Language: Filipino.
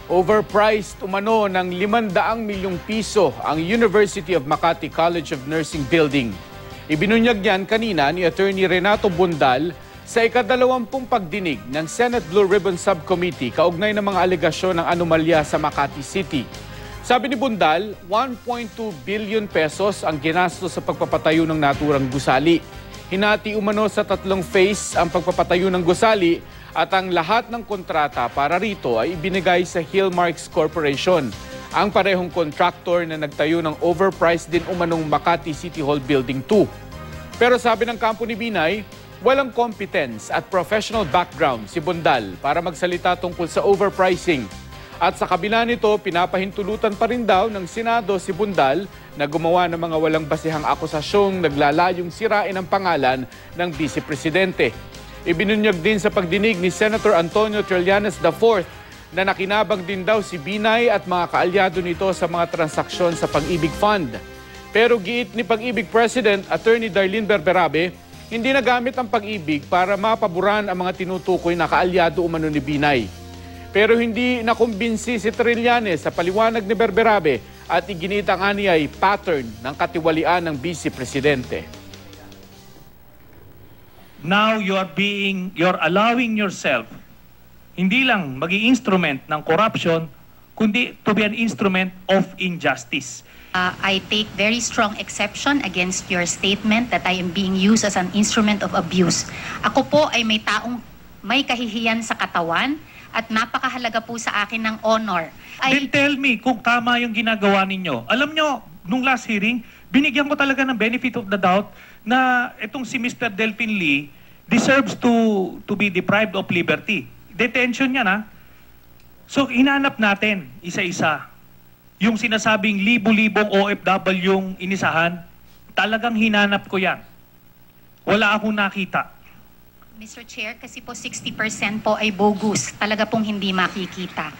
Overpriced umano ng 500 milyong piso ang University of Makati College of Nursing Building. Ibinunyag niyan kanina ni Attorney Renato Bundal sa ika-20 pagdinig ng Senate Blue Ribbon Subcommittee kaugnay ng mga alegasyon ng anomalya sa Makati City. Sabi ni Bundal, 1.2 billion pesos ang ginastos sa pagpapatayo ng naturang gusali. Hinati umano sa 3 phase ang pagpapatayo ng gusali at ang lahat ng kontrata para rito ay ibinigay sa Hillmarks Corporation, ang parehong contractor na nagtayo ng overpriced din umanong Makati City Hall Building 2. Pero sabi ng kampo ni Binay, walang competence at professional background si Bundal para magsalita tungkol sa overpricing. At sa kabila nito, pinapahintulutan pa rin daw ng Senado si Bundal na gumawa ng mga walang basihang akusasyong naglalayong sirain ang pangalan ng Vice Presidente. Ibinunyag din sa pagdinig ni Senator Antonio Trillanes IV na nakinabang din daw si Binay at mga kaalyado nito sa mga transaksyon sa Pag-ibig Fund. Pero giit ni Pag-ibig President Attorney Darlene Berberabe, hindi nagamit ang Pag-ibig para mapaboran ang mga tinutukoy na kaalyado umano ni Binay. Pero hindi nakumbinsi si Trillanes sa paliwanag ni Berberabe at iginit ang aniyay pattern ng katiwalian ng Vice Presidente. Now you're allowing yourself hindi lang maging instrument ng corruption, kundi to be an instrument of injustice. I take very strong exception against your statement that I am being used as an instrument of abuse. Ako po ay may taong may kahihiyan sa katawan at napakahalaga po sa akin ng honor. Then tell me kung tama yung ginagawa ninyo. Alam nyo, nung last hearing, binigyan ko talaga ng benefit of the doubt na itong si Mr. Delphine Lee deserves to be deprived of liberty. Detention niya na. So, hinanap natin isa-isa. Yung sinasabing libo-libong OFW yung inisahan, talagang hinanap ko yan. Wala akong nakita. Mr. Chair, kasi po 60% po ay bogus. Talaga pong hindi makikita.